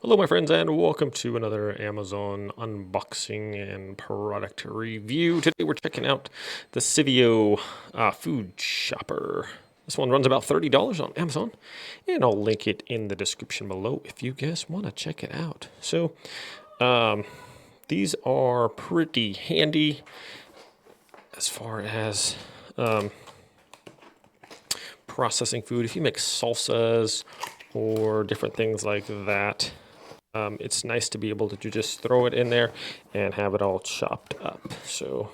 Hello my friends and welcome to another Amazon unboxing and product review. Today we're checking out the SYVIO food shopper. This one runs about $30 on Amazon and I'll link it in the description below if you guys want to check it out. So these are pretty handy as far as processing food. If you make salsas or different things like that, it's nice to be able to just throw it in there and have it all chopped up. So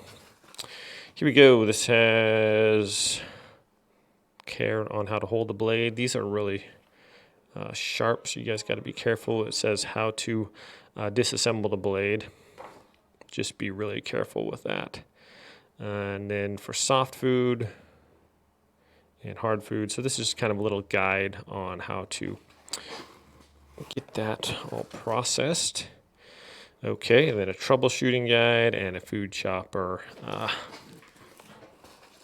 here we go. This has care on how to hold the blade. These are really sharp, so you guys got to be careful. It says how to disassemble the blade. Just be really careful with that. And then for soft food and hard food. So this is kind of a little guide on how to get that all processed. Okay, and then a troubleshooting guide and a food chopper.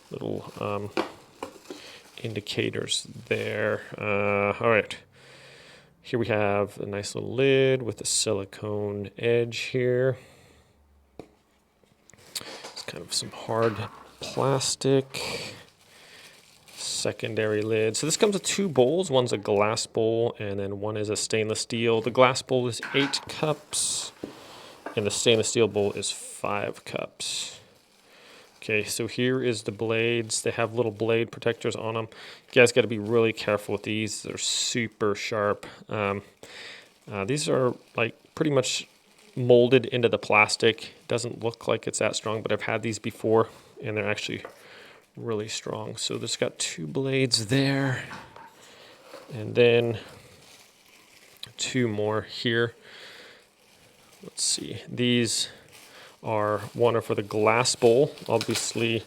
Little indicators there. All right, here we have a nice little lid with a silicone edge here. It's kind of some hard plastic. Secondary lid. So this comes with two bowls. One's a glass bowl and then one is a stainless steel. The glass bowl is 8 cups and the stainless steel bowl is 5 cups. Okay, so here is the blades. They have little blade protectors on them. You guys got to be really careful with these. They're super sharp. These are like pretty much molded into the plastic. Doesn't look like it's that strong, but I've had these before and they're actually really strong. So this got 2 blades there and then 2 more here. Let's see, these are one are for the glass bowl, obviously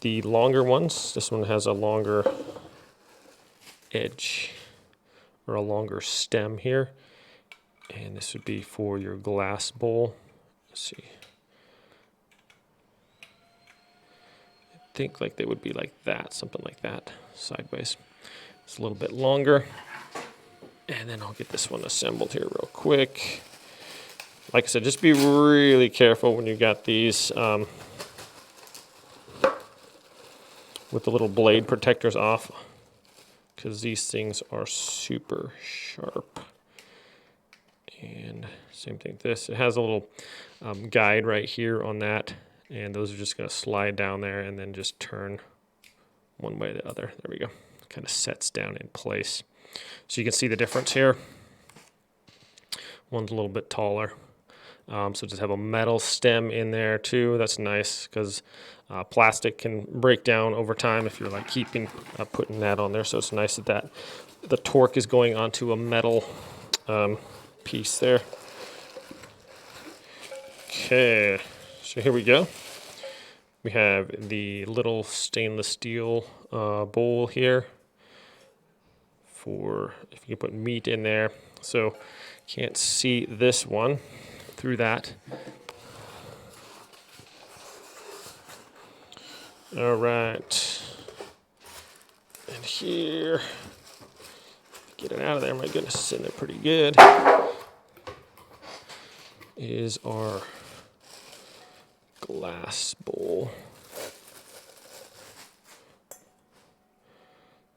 the longer ones. This one has a longer edge or a longer stem here, and this would be for your glass bowl. Let's see, think like they would be like that, something like that, sideways. It's a little bit longer. And then I'll get this one assembled here real quick. Like I said, just be really careful when you got these with the little blade protectors off, because these things are super sharp. And same thing with this. It has a little guide right here on that. And those are just going to slide down there and then just turn one way or the other. There we go. Kind of sets down in place. So you can see the difference here. One's a little bit taller. So just have a metal stem in there too. That's nice because plastic can break down over time if you're like putting that on there. So it's nice that the torque is going onto a metal piece there. Okay. So here we go. We have the little stainless steel bowl here for if you put meat in there. So can't see this one through that. All right. And here, get it out of there. My goodness, it's in there pretty good. Is our glass bowl.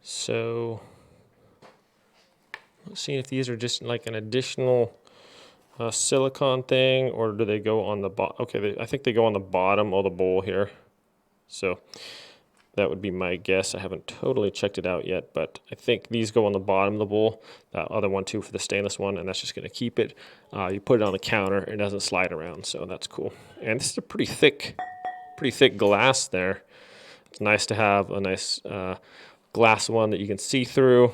So let's see if these are just like an additional silicone thing, or do they go on the bottom? Okay, I think they go on the bottom of the bowl here. So that would be my guess. I haven't totally checked it out yet, but I think these go on the bottom of the bowl. That other one too for the stainless one, and that's just going to keep it. You put it on the counter, it doesn't slide around, so that's cool. And this is a pretty thick glass there. It's nice to have a nice glass one that you can see through.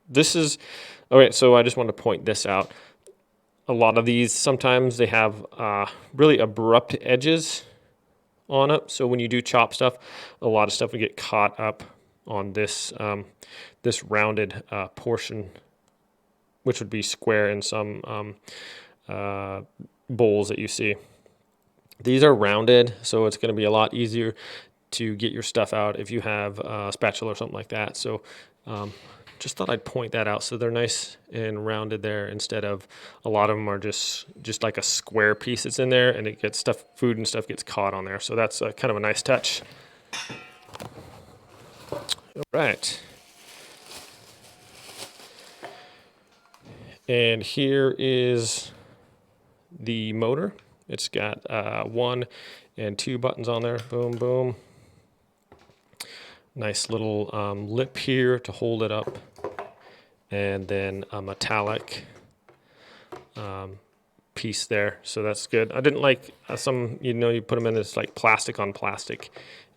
This is okay. So I just want to point this out. A lot of these sometimes they have really abrupt edges on it. So when you do chop stuff, a lot of stuff will get caught up on this this rounded portion, which would be square in some bowls that you see. These are rounded, so it's going to be a lot easier to get your stuff out if you have a spatula or something like that. So just thought I'd point that out so they're nice and rounded there instead of a lot of them are just like a square piece that's in there and it gets food and stuff gets caught on there. So that's kind of a nice touch. All right. And here is the motor. It's got 1 and 2 buttons on there. Boom, boom. Nice little lip here to hold it up. And then a metallic piece there. So that's good. I didn't like some, you put them in this like plastic on plastic.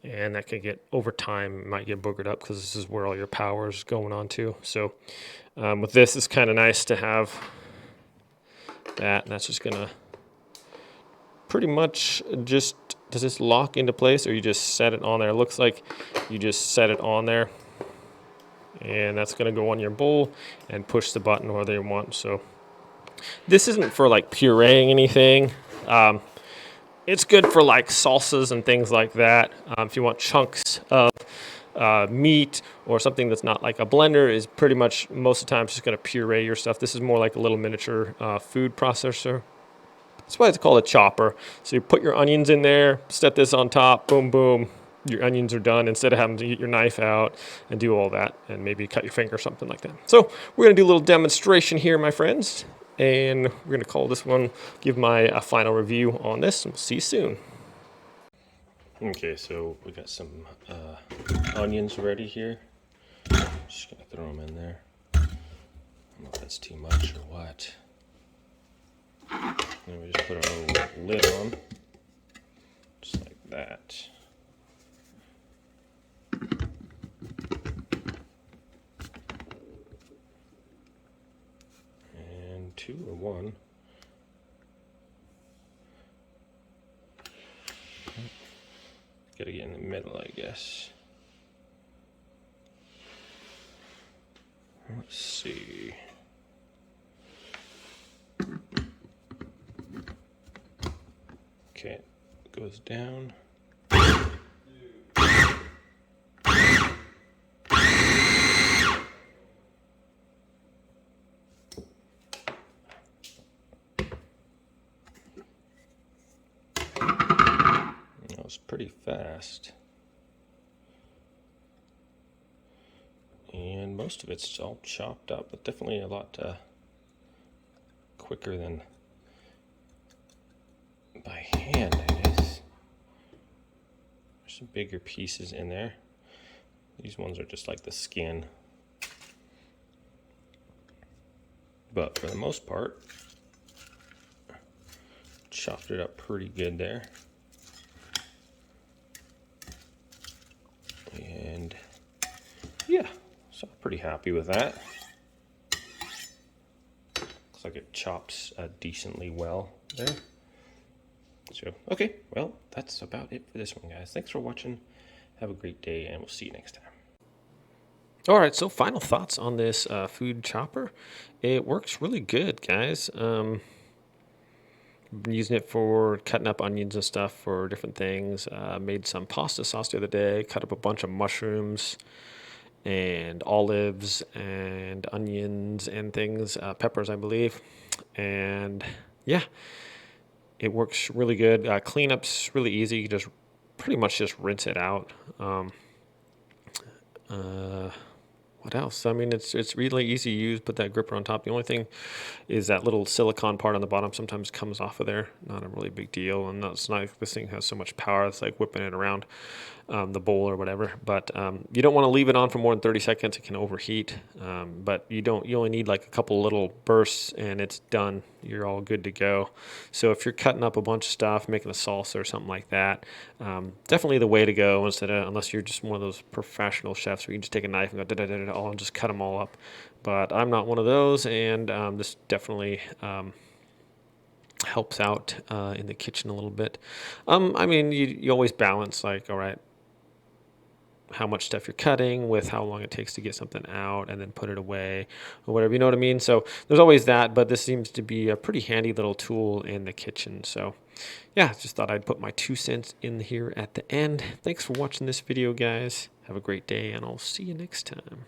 And that can get, over time, might get boogered up because this is where all your power is going on to. So with this, it's kind of nice to have that. And that's just going to pretty much just, does this lock into place or you just set it on there? It looks like you just set it on there. And that's going to go on your bowl and push the button whether you want. So this isn't for like pureeing anything. It's good for like salsas and things like that. If you want chunks of meat or something that's not like a blender, is pretty much most of the time just going to puree your stuff. This is more like a little miniature food processor. That's why it's called a chopper. So you put your onions in there, set this on top, boom, boom. Your onions are done instead of having to get your knife out and do all that and maybe cut your finger or something like that. So we're going to do a little demonstration here, my friends. And we're going to call this one, give my final review on this, and we'll see you soon. Okay, so we got some onions ready here. Just going to throw them in there. I don't know if that's too much or what. Then we just put our little lid on, just like that. And 2 or 1. Gotta get in the middle, I guess. Let's see. Okay, it goes down. That was pretty fast. And most of it's all chopped up, but definitely a lot quicker than by hand, I guess. There's some bigger pieces in there. These ones are just like the skin. But for the most part, chopped it up pretty good there. And yeah, so I'm pretty happy with that. Looks like it chops decently well there. So, okay, well, that's about it for this one, guys. Thanks for watching. Have a great day, and we'll see you next time. All right, so final thoughts on this food chopper. It works really good, guys. Been using it for cutting up onions and stuff for different things. Made some pasta sauce the other day, cut up a bunch of mushrooms and olives and onions and things, peppers, I believe. And yeah, it works really good. Cleanup's really easy. You just pretty much just rinse it out. What else? I mean, it's really easy to use. Put that gripper on top. The only thing is that little silicone part on the bottom sometimes comes off of there. Not a really big deal. And that's not like this thing has so much power. It's like whipping it around the bowl or whatever. But you don't want to leave it on for more than 30 seconds. It can overheat. But you only need like a couple little bursts and it's done. You're all good to go. So if you're cutting up a bunch of stuff, making a salsa or something like that, definitely the way to go. Unless you're just one of those professional chefs where you can just take a knife and go da-da-da-da-da and just cut them all up. But I'm not one of those, and this definitely helps out in the kitchen a little bit. I mean, you always balance, like, all right, how much stuff you're cutting with how long it takes to get something out and then put it away or whatever, you know what I mean? So there's always that, but this seems to be a pretty handy little tool in the kitchen. So yeah, just thought I'd put my 2 cents in here at the end. Thanks for watching this video, guys. Have a great day, and I'll see you next time.